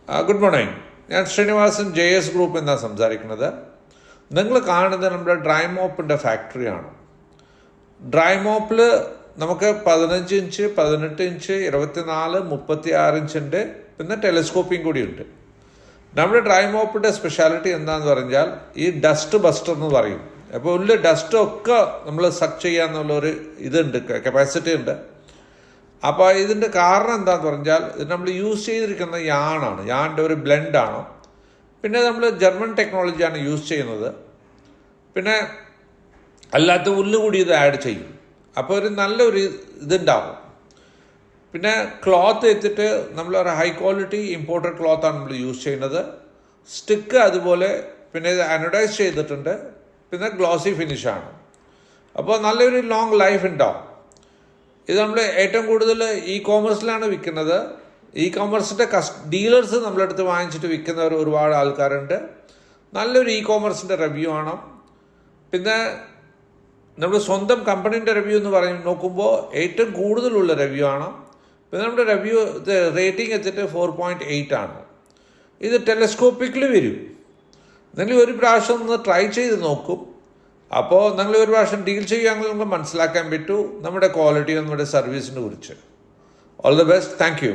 Good morning. ഞാൻ Sreenivasan JS group എന്നാണ് സംസാരിക്കുന്നത്. നിങ്ങൾ കാണുന്നത് നമ്മുടെ ഡ്രൈ മോപ്പിൻ്റെ ഫാക്ടറിയാണ്. ഡ്രൈ മോപ്പിൽ നമുക്ക് 15 ഇഞ്ച്, 18 ഇഞ്ച്, 24, 36 ഇഞ്ചിൻ്റെ പിന്നെ ടെലിസ്കോപ്പിംഗ് കൂടിയുണ്ട്. നമ്മുടെ ഡ്രൈ മോപ്പിൻ്റെ സ്പെഷ്യാലിറ്റി എന്താണെന്ന് പറഞ്ഞാൽ ഈ ഡസ്റ്റ് ബസ്റ്റർ എന്ന് പറയും. അപ്പോൾ ഉള്ളിൽ ഡസ്റ്റൊക്കെ നമ്മൾ സക്ക് ചെയ്യാന്നുള്ളൊരു ഇതുണ്ട്, കപ്പാസിറ്റി ഉണ്ട്. അപ്പോൾ ഇതിൻ്റെ കാരണം എന്താണെന്ന് പറഞ്ഞാൽ ഇത് നമ്മൾ യൂസ് ചെയ്തിരിക്കുന്ന യാണിൻ്റെ ഒരു ബ്ലെൻഡാണ്. പിന്നെ നമ്മൾ ജർമ്മൻ ടെക്നോളജിയാണ് യൂസ് ചെയ്യുന്നത്. പിന്നെ അല്ലാത്ത കൂടി ഇത് ആഡ് ചെയ്യും. അപ്പോൾ ഒരു നല്ലൊരു ഇതുണ്ടാവും. പിന്നെ ക്ലോത്ത് എത്തിയിട്ട് നമ്മളൊരു ഹൈ ക്വാളിറ്റി ഇമ്പോർട്ടഡ് ക്ലോത്താണ് നമ്മൾ യൂസ് ചെയ്യുന്നത്. സ്റ്റിക്ക് അതുപോലെ പിന്നെ ഇത് അനോഡൈസ് ചെയ്തിട്ടുണ്ട്. പിന്നെ ഗ്ലോസി ഫിനിഷാണ്. അപ്പോൾ നല്ലൊരു ലോങ് ലൈഫ് ഉണ്ടാവും. ഇത് നമ്മൾ ഏറ്റവും കൂടുതൽ കോമേഴ്സിലാണ് വിൽക്കുന്നത്. കോമേഴ്സിൻ്റെ ഡീലേഴ്സ് നമ്മളടുത്ത് വാങ്ങിച്ചിട്ട് വിൽക്കുന്നവർ ഒരുപാട് ആൾക്കാരുണ്ട്. നല്ലൊരു കോമേഴ്സിൻ്റെ റിവ്യൂ ആണ്. പിന്നെ നമ്മൾ സ്വന്തം കമ്പനീൻ്റെ റിവ്യൂ എന്ന് നോക്കുമ്പോൾ ഏറ്റവും കൂടുതലുള്ള റിവ്യൂ ആണ്. പിന്നെ നമ്മുടെ റിവ്യൂ റേറ്റിംഗ് എത്തിയിട്ട് 4.8 ആണ്. ഇത് ടെലസ്കോപ്പിക്കിൽ വരും. നിങ്ങൾ ഒരു പ്രാവശ്യം ഒന്ന് ട്രൈ ചെയ്ത് നോക്കും. അപ്പോൾ നിങ്ങൾ ഒരു പ്രാവശ്യം ഡീൽ ചെയ്യുകയാണെങ്കിൽ നമുക്ക് മനസ്സിലാക്കാൻ പറ്റൂ നമ്മുടെ ക്വാളിറ്റി, നമ്മുടെ സർവീസിനെ കുറിച്ച്. All the best. Thank you.